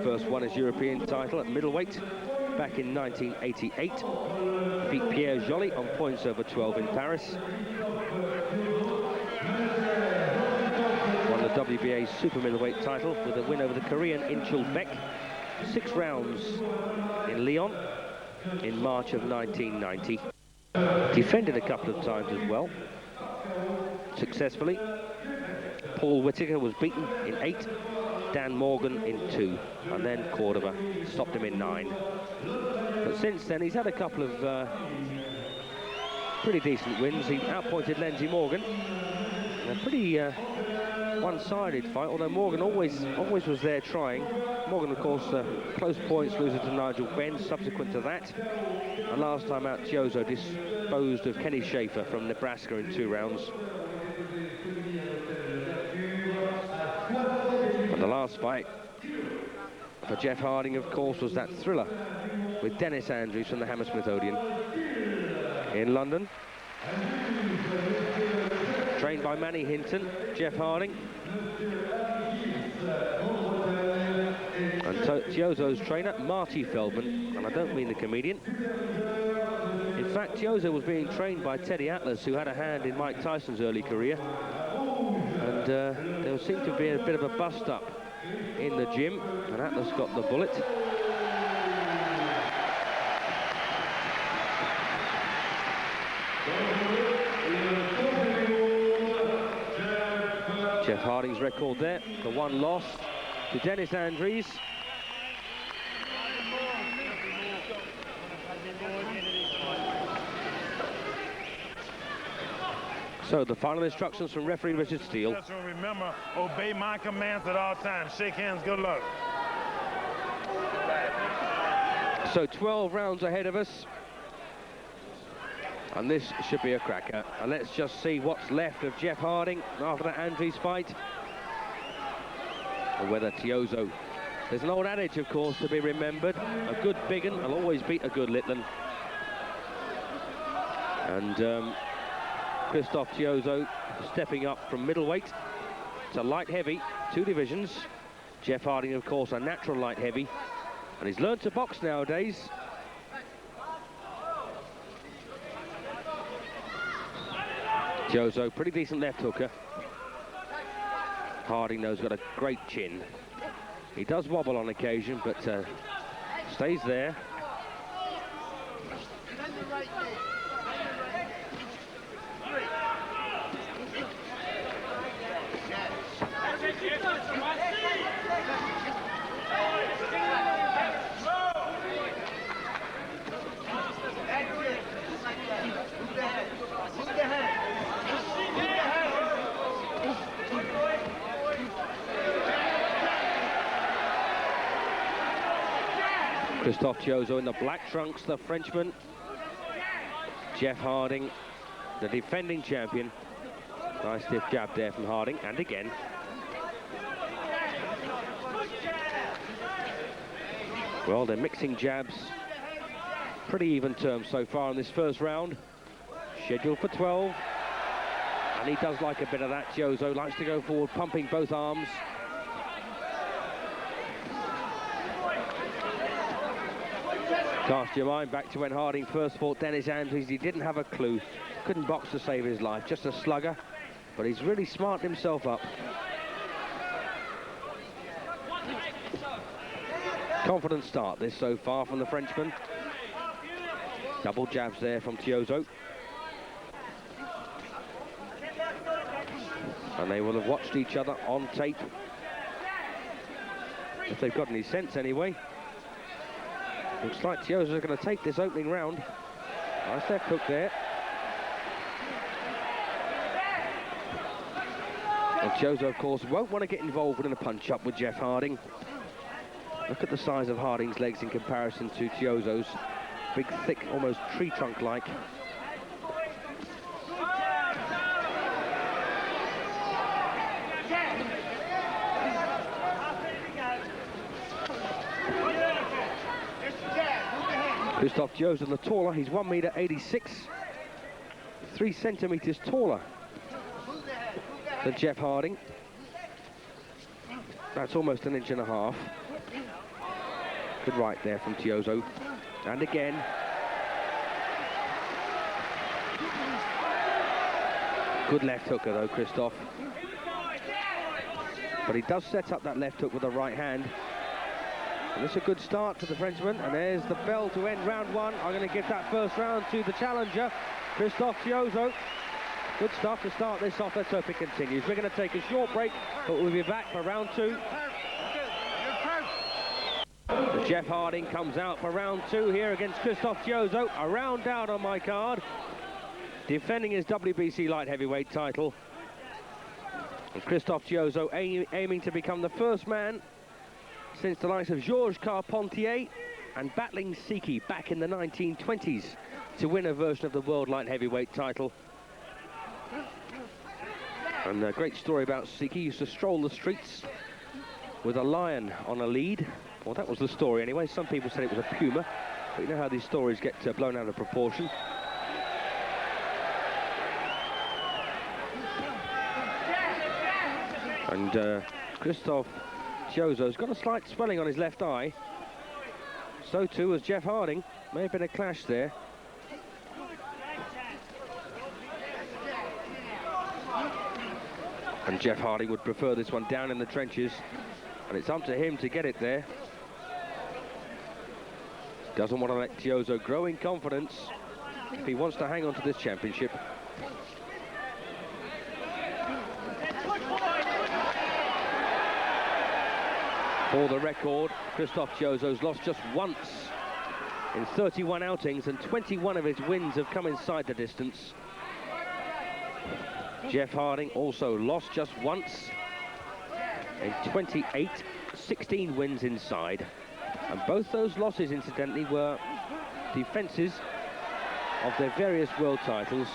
First won his European title at middleweight back in 1988. Beat Pierre Joly on points over 12 in Paris. Won the WBA super middleweight title with a win over the Korean In-chul Baek. 6 rounds in Lyon in March of 1990. Defended a couple of times as well, successfully. Paul Whittaker was beaten in 8, Dan Morgan in 2, and then Cordova stopped him in 9. But since then, he's had a couple of pretty decent wins. He outpointed Lindsey Morgan. A pretty one-sided fight, although Morgan always was there trying. Morgan, of course, close points loser to Nigel Benn subsequent to that. And last time out, Tiozzo disposed of Kenny Schaefer from Nebraska in 2 rounds. And the last fight for Jeff Harding, of course, was that thriller with Dennis Andrews from the Hammersmith Odeon in London. Trained by Manny Hinton, Jeff Harding. And Tiozzo's trainer, Marty Feldman, and I don't mean the comedian. In fact, Tiozzo was being trained by Teddy Atlas, who had a hand in Mike Tyson's early career. And there seemed to be a bit of a bust-up in the gym, and Atlas got the bullet. Jeff Harding's record there, the 1 loss to Dennis Andrews. So the final instructions from referee Richard Steele. Just remember, obey my commands at all times. Shake hands, good luck. So 12 rounds ahead of us. And this should be a cracker. And let's just see what's left of Jeff Harding after that Andrews fight. Or whether Tiozzo. There's an old adage, of course, to be remembered. A good big un will always beat a good little un. And Christophe Tiozzo stepping up from middleweight to light heavy, 2 divisions. Jeff Harding, of course, a natural light heavy. And he's learned to box nowadays. Tiozzo, pretty decent left hooker. Harding, though, has got a great chin. He does wobble on occasion, but stays there. Christophe Tiozzo in the black trunks, the Frenchman. Jeff Harding, the defending champion. Nice stiff jab there from Harding, and again. Well, they're mixing jabs. Pretty even terms so far in this first round. Scheduled for 12. And he does like a bit of that. Tiozzo likes to go forward, pumping both arms. Cast your mind back to when Harding first fought Dennis Andrews. He didn't have a clue. Couldn't box to save his life. Just a slugger. But he's really smartened himself up. Confident start this so far from the Frenchman. Double jabs there from Tiozzo. And they will have watched each other on tape. If they've got any sense anyway. Looks like Tiozzo's going to take this opening round. Nice left hook there. And Tiozzo, of course, won't want to get involved in a punch-up with Jeff Harding. Look at the size of Harding's legs in comparison to Tiozzo's. Big, thick, almost tree trunk-like. Christophe Tiozzo, the taller, he's 1.86 meters, 3 centimeters taller than Jeff Harding. That's almost 1.5 inches. Good right there from Tiozzo. And again. Good left hooker though, Christophe. But he does set up that left hook with the right hand. And it's a good start for the Frenchman. And there's the bell to end round one. I'm going to give that first round to the challenger, Christophe Tiozzo. Good stuff to start this off. Let's hope it continues. We're going to take a short break, but we'll be back for round two. Jeff Harding comes out for round two here against Christophe Tiozzo. A round down on my card. Defending his WBC light heavyweight title. And Christophe Tiozzo aiming to become the first man since the likes of Georges Carpentier and battling Siki back in the 1920s to win a version of the world light heavyweight title. And a great story about Siki. He used to stroll the streets with a lion on a lead. Well, that was the story anyway. Some people said it was a puma, but you know how these stories get blown out of proportion. And Christophe Tiozzo's got a slight swelling on his left eye. So too has Jeff Harding. May have been a clash there. And Jeff Harding would prefer this one down in the trenches. And it's up to him to get it there. Doesn't want to let Tiozzo grow in confidence if he wants to hang on to this championship. For the record, Christophe Tiozzo's lost just once in 31 outings, and 21 of his wins have come inside the distance. Jeff Harding also lost just once in 28, 16 wins inside. And both those losses, incidentally, were defences of their various world titles.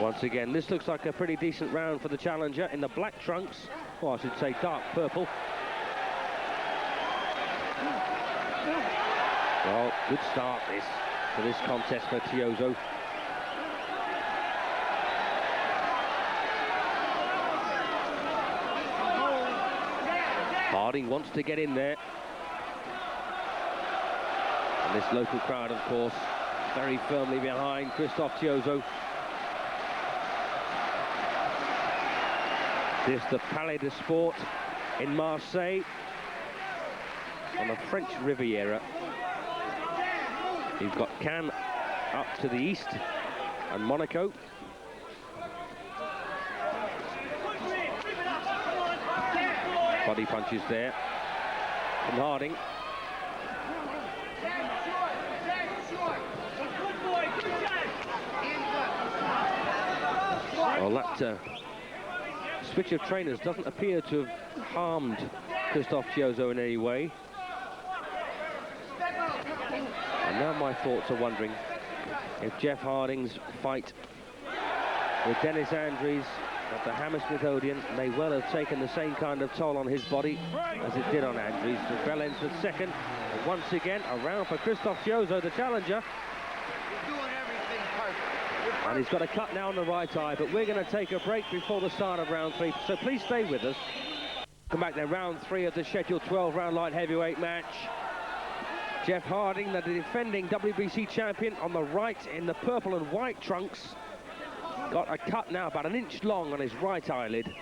Once again, this looks like a pretty decent round for the challenger in the black trunks. Well, I should say dark purple. Well, good start for this contest for Tiozzo. Harding wants to get in there. And this local crowd, of course, very firmly behind Christophe Tiozzo. This is the Palais de Sport in Marseille on the French Riviera. You've got Cannes up to the east and Monaco. Body punches there from Harding. Well, that switch of trainers doesn't appear to have harmed Christophe Tiozzo in any way. And now my thoughts are wondering if Jeff Harding's fight with Dennis Andries at the Hammersmith Odeon may well have taken the same kind of toll on his body as it did on Andries. The bell ends for second. And once again, a round for Christophe Tiozzo, the challenger. And he's got a cut now on the right eye, but we're going to take a break before the start of round three, so please stay with us. Come back then, round three of the scheduled 12-round light heavyweight match. Jeff Harding, the defending WBC champion, on the right in the purple and white trunks. Got a cut now about an inch long on his right eyelid.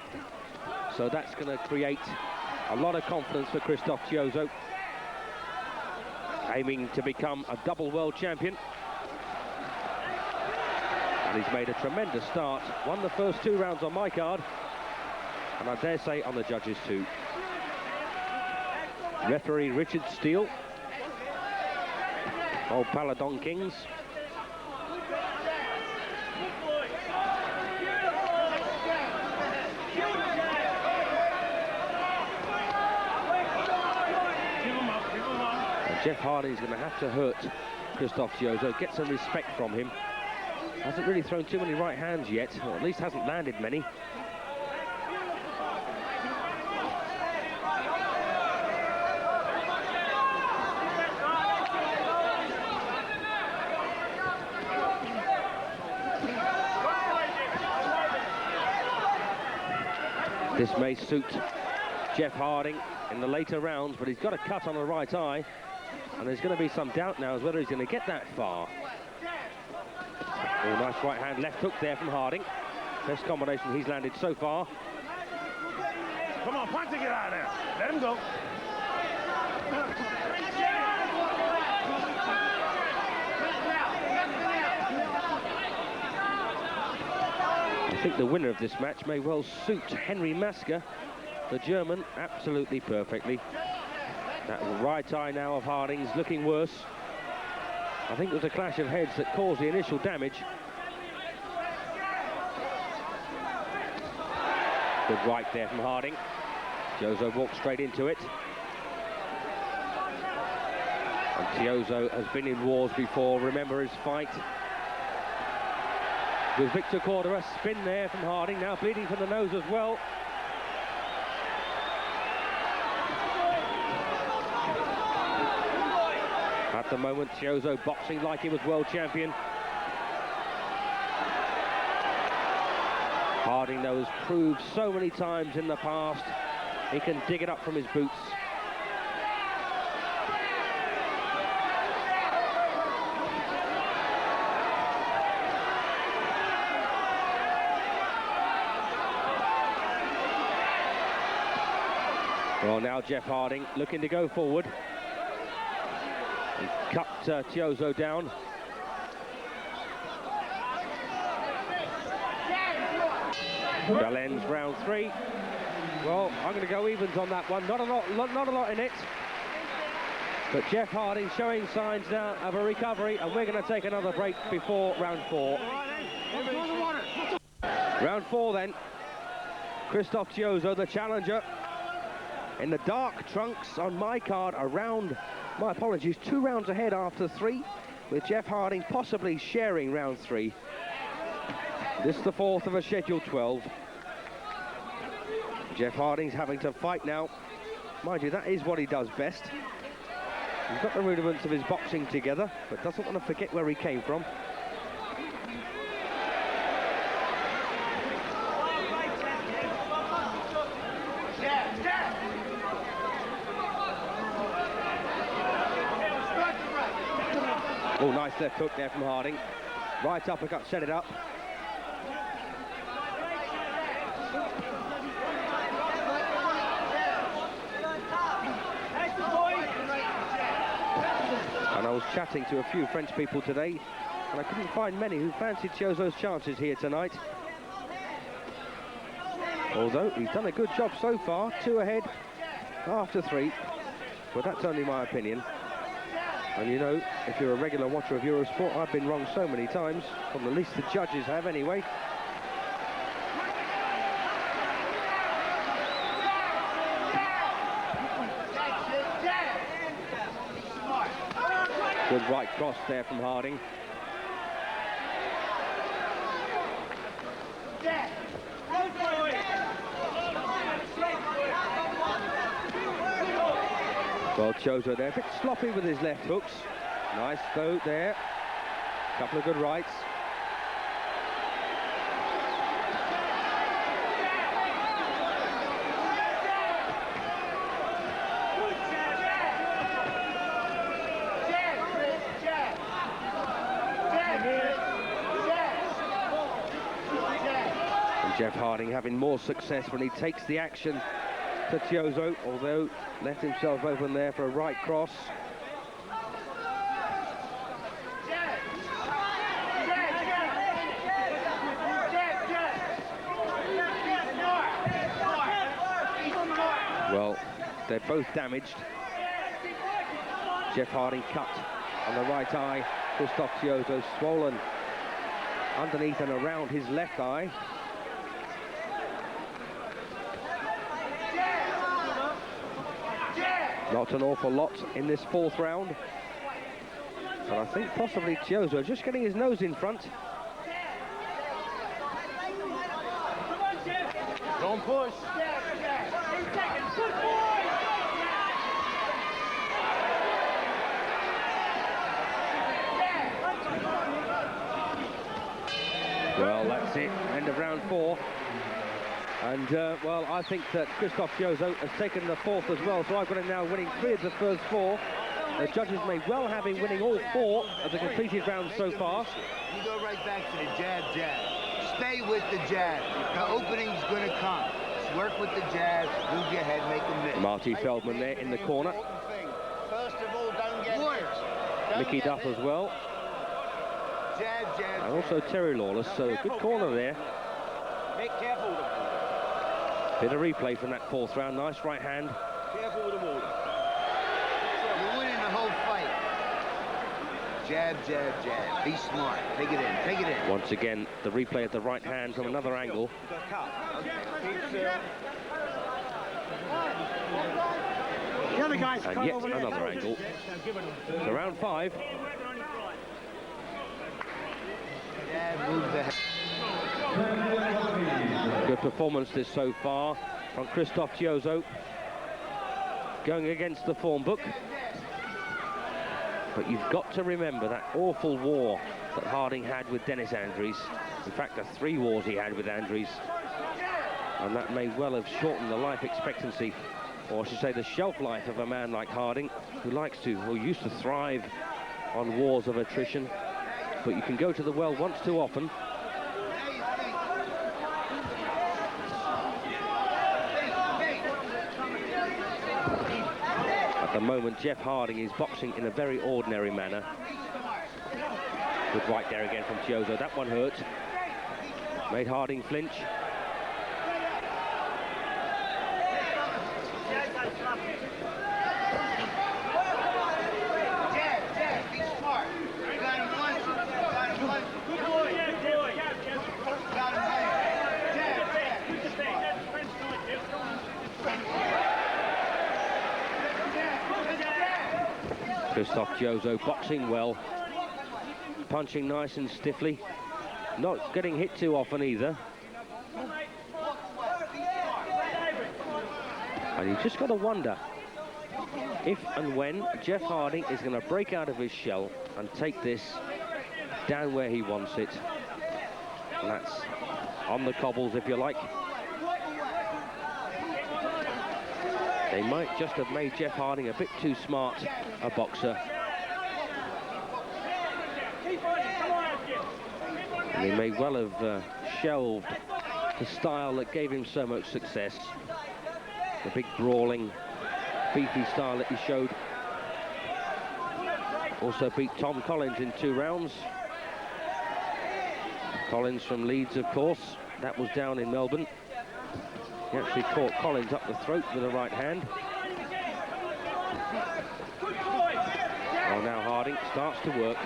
So that's going to create a lot of confidence for Christophe Tiozzo, aiming to become a double world champion. And he's made a tremendous start. Won the first 2 rounds on my card, and I dare say on the judges too. Referee Richard Steele. Old Paladon Kings. And Jeff Harding's going to have to hurt Christophe Tiozzo, get some respect from him. Hasn't really thrown too many right hands yet, or at least hasn't landed many. This may suit Jeff Harding in the later rounds, but he's got a cut on the right eye, and there's going to be some doubt now as whether he's going to get that far. Oh, nice right hand, left hook there from Harding. Best combination he's landed so far. Come on, punch to get out of there. Let him go. I think the winner of this match may well suit Henry Masker, the German, absolutely perfectly. That right eye now of Harding's looking worse. I think it was a clash of heads that caused the initial damage. Good right there from Harding. Tiozzo walked straight into it. And Tiozzo has been in wars before, remember his fight with Victor Cordova. Spin there from Harding, now bleeding from the nose as well. At the moment, Tiozzo boxing like he was world champion. Harding, though, has proved so many times in the past he can dig it up from his boots. Well, now Jeff Harding looking to go forward. He's cut Tiozzo down. Bell ends round 3. Well, I'm going to go evens on that one. Not a lot in it. But Jeff Harding showing signs now of a recovery, and we're going to take another break before round 4. Round 4 then. Christophe Tiozzo, the challenger, in the dark trunks on my card, around, my apologies, 2 rounds ahead after 3, with Jeff Harding possibly sharing round 3. This is the 4th of a scheduled 12. Jeff Harding's having to fight now. Mind you, that is what he does best. He's got the rudiments of his boxing together, but doesn't want to forget where he came from. Oh, nice left hook there from Harding. Right uppercut, set it up. And I was chatting to a few French people today, and I couldn't find many who fancied Tiozzo's chances here tonight. Although he's done a good job so far, 2 ahead after 3, but that's only my opinion. And you know, if you're a regular watcher of Eurosport, I've been wrong so many times, or at least the judges have anyway. Good right cross there from Harding. Well, Tiozzo there, a bit sloppy with his left hooks. Nice though there. Couple of good rights. And Jeff Harding having more success when he takes the action to Tiozzo, although left himself open there for a right cross. Well, they're both damaged. Jeff Harding cut on the right eye. Christophe Tiozzo swollen underneath and around his left eye. Not an awful lot in this 4th round. But I think possibly Tiozzo just getting his nose in front. Don't push. Well, That's it, end of round 4. And, well, I think that Christophe Tiozzo has taken the fourth as well, so I've got him now winning 3 of the first 4. The judges may well have him winning all 4 of the completed rounds so far. You go right back to the jab, jab. Stay with the jab. The opening's going to come. Work with the jab, move your head, make a miss. Marty Feldman there in the corner. First of all, don't get hit. Mickey Duff as well. Jab, jab, And also Terry Lawless, so good corner there. Be careful. Bit of replay from that 4th round. Nice right hand. Careful with the water. You're winning the whole fight. Jab, jab, jab. Be smart. Take it in. Take it in. Once again, the replay of the right hand from another angle. The other guys And yet another angle. So round 5. Jab, move the head. Good performance this so far from Christophe Tiozzo. Going against the form book. But you've got to remember that awful war that Harding had with Dennis Andries. In fact, the 3 wars he had with Andries. And that may well have shortened the life expectancy, or I should say the shelf life of a man like Harding, who used to thrive on wars of attrition. But you can go to the well once too often. At the moment, Jeff Harding is boxing in a very ordinary manner. Good right there again from Tiozzo. That one hurt. Made Harding flinch. Christophe Tiozzo boxing well, punching nice and stiffly, not getting hit too often either. And you've just got to wonder if and when Jeff Harding is going to break out of his shell and take this down where he wants it. And that's on the cobbles, if you like. They might just have made Jeff Harding a bit too smart a boxer. And he may well have shelved the style that gave him so much success. The big brawling, beefy style that he showed. Also beat Tom Collins in 2 rounds. Collins from Leeds, of course. That was down in Melbourne. He actually caught Collins up the throat with a right hand. Well, now Harding starts to work.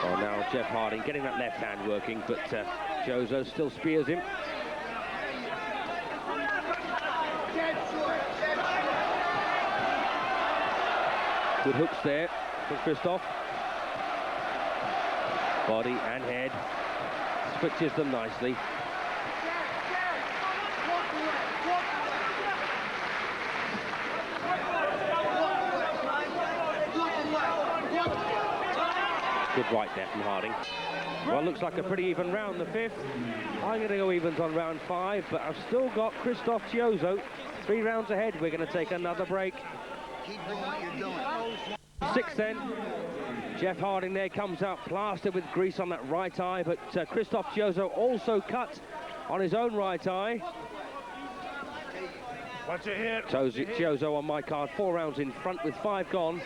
Well, now Jeff Harding getting that left hand working, but Tiozzo still spears him. Good hooks there from Christophe. Body and head. Switches them nicely. Good right there from Harding. Well, looks like a pretty even round, the 5th. I'm going to go evens on round 5, but I've still got Christophe Tiozzo 3 rounds ahead. We're going to take another break. Keep doing what you're doing. 6 then. Jeff Harding there comes out plastered with grease on that right eye, but Christophe Tiozzo also cut on his own right eye. Watch your head. Tiozzo on my card, 4 rounds in front with 5 gone.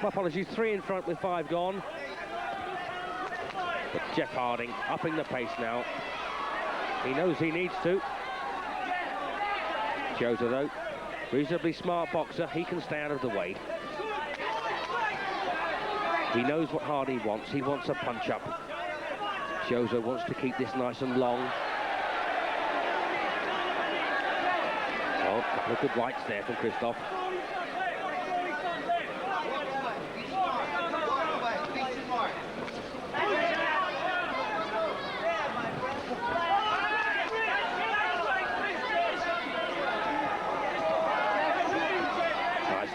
My apologies, 3 in front with 5 gone. But Jeff Harding upping the pace now. He knows he needs to. Tiozzo, though, reasonably smart boxer. He can stay out of the way. He knows what Harding wants. He wants a punch-up. Tiozzo wants to keep this nice and long. Oh, a couple of good rights there from Christophe.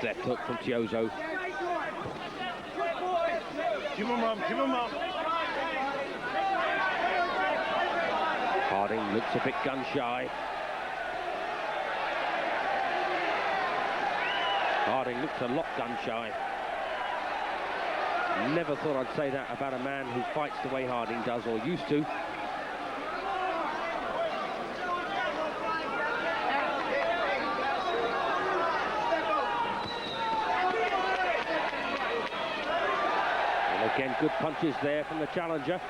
left hook from Tiozzo. Keep him up, keep him up. Harding looks a bit gun-shy. Harding looks a lot gun-shy. Never thought I'd say that about a man who fights the way Harding does, or used to. And again, good punches there from the challenger.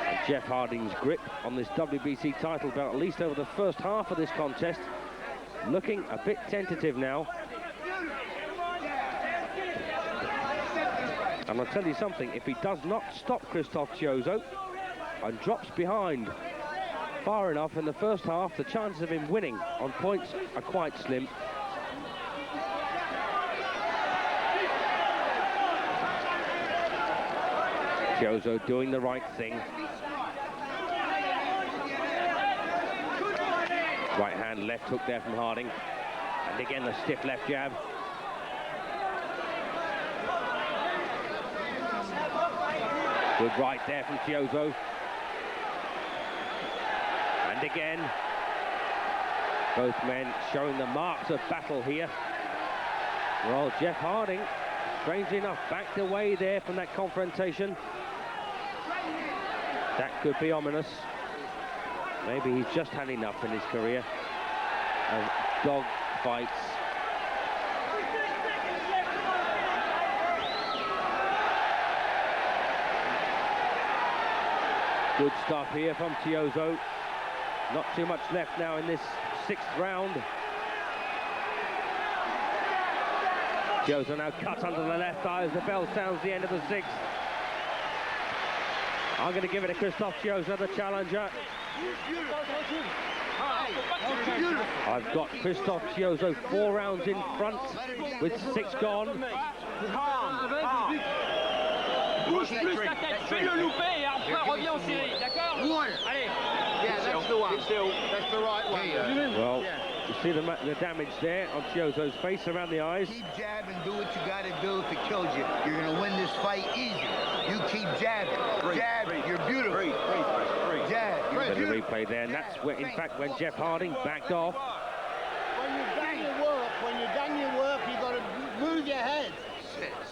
And Jeff Harding's grip on this WBC title belt, at least over the first half of this contest, looking a bit tentative now. And I'll tell you something, if he does not stop Christophe Tiozzo and drops behind far enough in the first half, the chances of him winning on points are quite slim. Tiozzo doing the right thing. Right hand, left hook there from Harding. And again, the stiff left jab. Good right there from Tiozzo. And again, both men showing the marks of battle here. Well, Jeff Harding, strangely enough, backed away there from that confrontation. That could be ominous. Maybe he's just had enough in his career of dog fights. Good stuff here from Tiozzo. Not too much left now in this 6th round. Tiozzo now cut under the left eye as the bell sounds the end of the 6th. I'm going to give it to Christophe Tiozzo, the challenger. I've got Christophe Tiozzo 4 rounds in front with 6 gone. Bouge plus ta tête, fais-le louper et après reviens en série, d'accord? Allez. Yeah, that's the one. That's the right one. Well, you see the damage there on Tiozzo's face around the eyes. Keep jabbing, do what you got to do. If it kills you, you're going to win this fight easy. You keep jabbing. Jab, you're beautiful. Jab, you're There's a beautiful. replay there, and that's where, in fact, when Jeff Harding backed off. When you've done your work, you've got to move your head.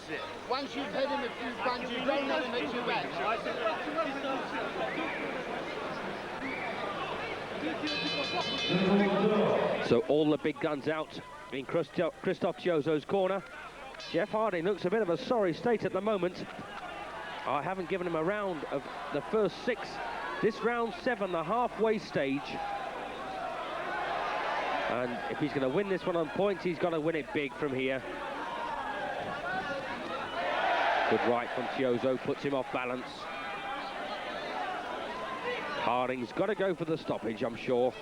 Sit. Once you've hit him a few punches, you don't let him hit you back. So all the big guns out in Christophe Tiozzo's corner. Jeff Harding looks a bit of a sorry state at the moment. I haven't given him a round of the first 6. This round 7, the halfway stage. And if he's going to win this one on points, he's got to win it big from here. Good right from Tiozzo, puts him off balance. Harding's got to go for the stoppage, I'm sure.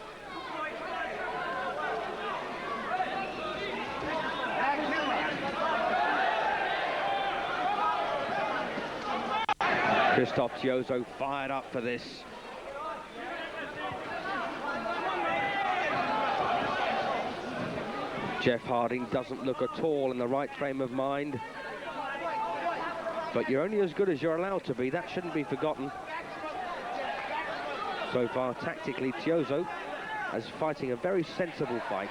Christophe Tiozzo fired up for this. Jeff Harding doesn't look at all in the right frame of mind. But you're only as good as you're allowed to be. That shouldn't be forgotten. So far, tactically, Tiozzo is fighting a very sensible fight.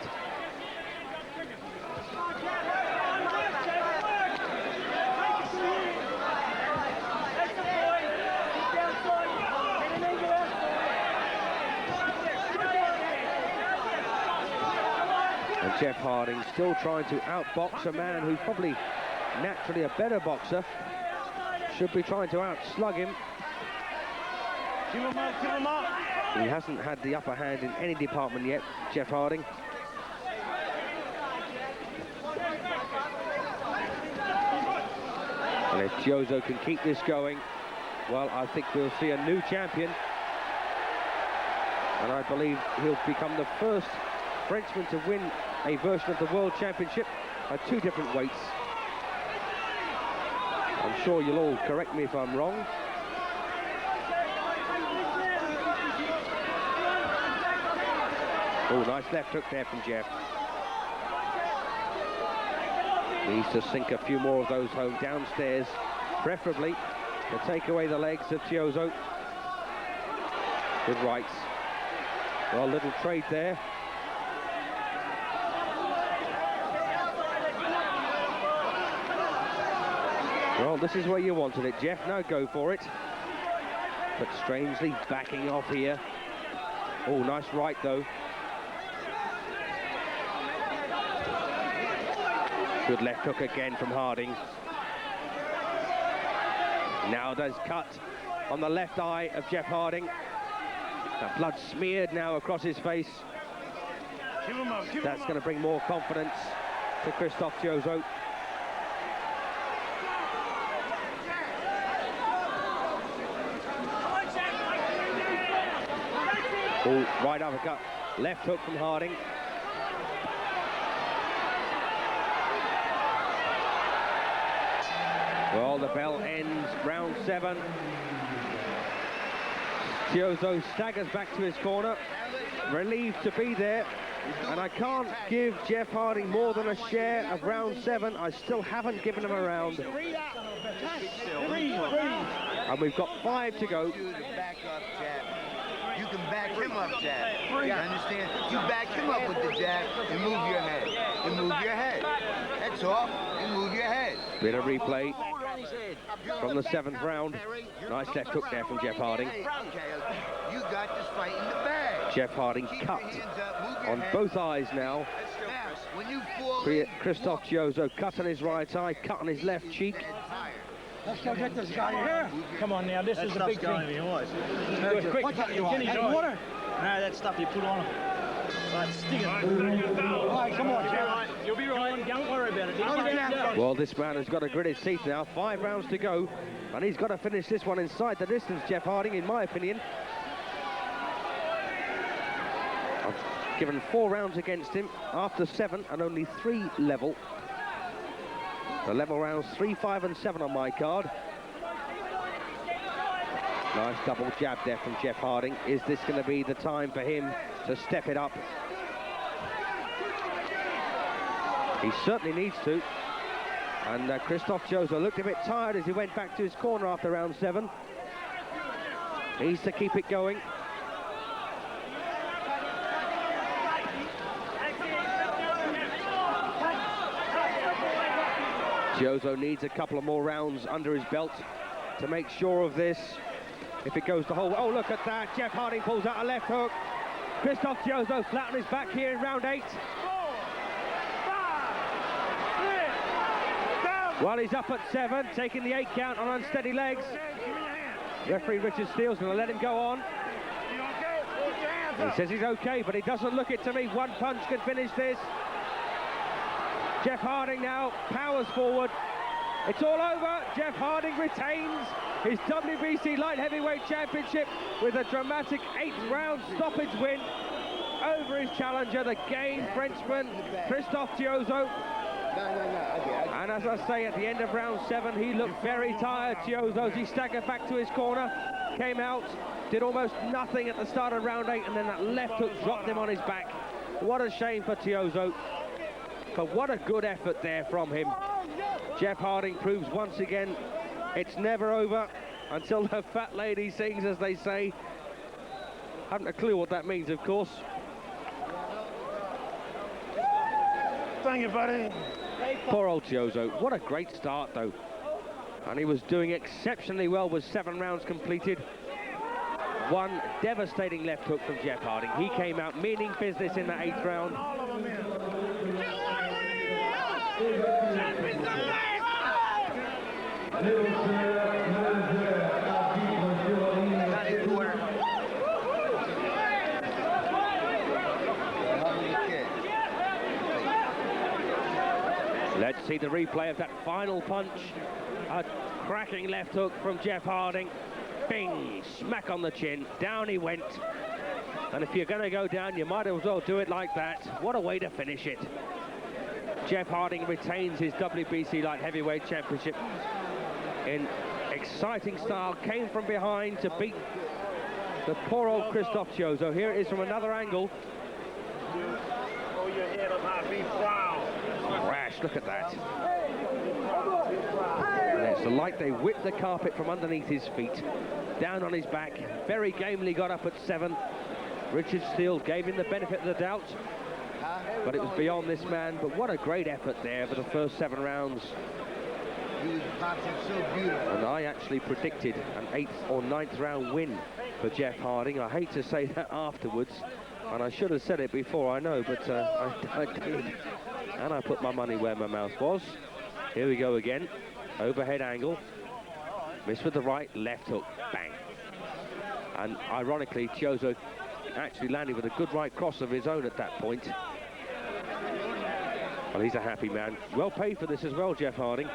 And Jeff Harding still trying to outbox a man who's probably naturally a better boxer. Should be trying to outslug him. Keep him up. He hasn't had the upper hand in any department yet, Jeff Harding. And if Tiozzo can keep this going, well, I think we'll see a new champion. And I believe he'll become the first Frenchman to win a version of the World Championship at 2 different weights. I'm sure you'll all correct me if I'm wrong. Oh, nice left hook there from Jeff. Needs to sink a few more of those home downstairs, preferably to take away the legs of Tiozzo. With rights. Well, little trade there. Well, this is where you wanted it, Jeff. Now go for it. But strangely backing off here. Oh, nice right, though. Good left hook again from Harding. Now does cut on the left eye of Jeff Harding. The blood smeared now across his face. That's going to bring more confidence to Christophe Tiozzo. Oh, right uppercut, left hook from Harding. Well, the bell ends round 7. Tiozzo staggers back to his corner, relieved to be there. And I can't give Jeff Harding more than a share of round 7. I still haven't given him a round. And we've got 5 to go. You can back him up, jab. You understand? You back him up with the jab and move your head. And move your head. That's all. And move your head. Bit of replay from the 7th round. Nice left hook there from Jeff Harding. You got this fight in the bag. Jeff Harding cut on both eyes now. Christophe Tiozzo cut on his right eye, cut on his left cheek. Let's go get this guy here. Come on now, this is a big thing. Quick, water. No, that stuff you put on him. Right, stick it. All right, come on, Jeff. You'll be right. Don't worry about it. Well, this man has got to grit his teeth now. 5 rounds to go. And he's got to finish this one inside the distance, Jeff Harding, in my opinion. I've given 4 rounds against him after 7 and only 3 level. The level rounds 3, 5 and 7 on my card. Nice double jab there from Jeff Harding. Is this going to be the time for him to step it up? He certainly needs to. And Christophe Tiozzo looked a bit tired as he went back to his corner after round 7. He needs to keep it going. Tiozzo needs a couple of more rounds under his belt to make sure of this. If it goes the whole way. Oh, look at that. Jeff Harding pulls out a left hook. Christophe Tiozzo flat on his back here in round 8. 4, 5, 6, 7. Well, he's up at 7, taking the 8 count on unsteady legs. Referee Richard Steele's going to let him go on. You okay? Put your hands up. He says he's okay, but he doesn't look it to me. 1 punch can finish this. Jeff Harding now powers forward. It's all over. Jeff Harding retains his WBC light heavyweight championship with a dramatic 8th round stoppage win over his challenger, the game Frenchman Christophe Tiozzo. And as I say, at the end of round 7, he looked very tired, Tiozzo, as he staggered back to his corner, came out, did almost nothing at the start of round 8, and then that left hook dropped him on his back. What a shame for Tiozzo. But what a good effort there from him. Jeff Harding proves once again it's never over until the fat lady sings, as they say. Haven't a clue what that means, of course. Thank you, buddy. Poor old Tiozzo. What a great start, though. And he was doing exceptionally well with 7 rounds completed. 1 devastating left hook from Jeff Harding. He came out meaning business in the 8th round. Let's see the replay of that final punch. A cracking left hook from Jeff Harding. Bing! Smack on the chin. Down he went. And if you're going to go down, you might as well do it like that. What a way to finish it. Jeff Harding retains his WBC light heavyweight championship in exciting style. Came from behind to beat the poor old Christophe Tiozzo. Here it is from another angle. Hold your head up high, be proud. Crash, look at that. And it's like they whipped the carpet from underneath his feet, down on his back. Very gamely got up at 7. Richard Steele gave him the benefit of the doubt, but it was beyond this man. But what a great effort there for the first 7 rounds. He was boxing so beautiful. And I actually predicted an 8th or 9th round win for Jeff Harding. I hate to say that afterwards, and I should have said it before, I know, but I did. And I put my money where my mouth was. Here we go again. Overhead angle. Missed with the right, left hook, bang. And ironically, Tiozzo actually landed with a good right cross of his own at that point. Well, he's a happy man. Well paid for this as well, Jeff Harding.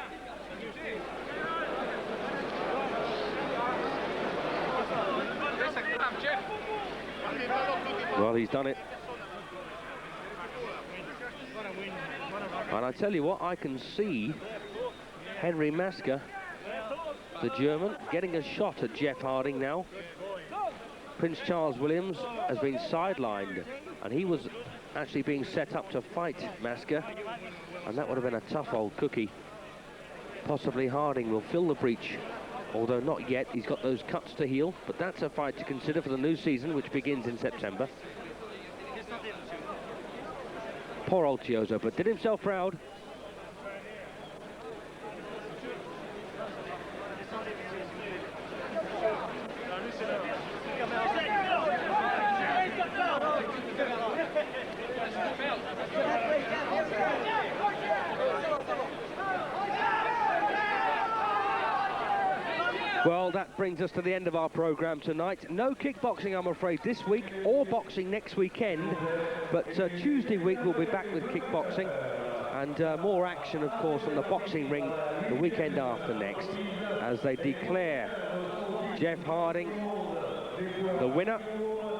Well, he's done it. And I tell you what, I can see Henry Masker, the German, getting a shot at Jeff Harding now. Prince Charles Williams has been sidelined, and he was actually being set up to fight Masker, and that would have been a tough old cookie. Possibly Harding will fill the breach, although not yet. He's got those cuts to heal, but that's a fight to consider for the new season, which begins in September. Poor old Tiozzo, but did himself proud. Well, that brings us to the end of our programme tonight. No kickboxing, I'm afraid, this week, or boxing next weekend. But Tuesday week we'll be back with kickboxing. And more action, of course, on the boxing ring the weekend after next, as they declare Jeff Harding the winner.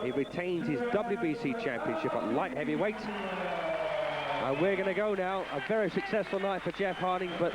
He retains his WBC championship at light heavyweight. And we're going to go now. A very successful night for Jeff Harding, but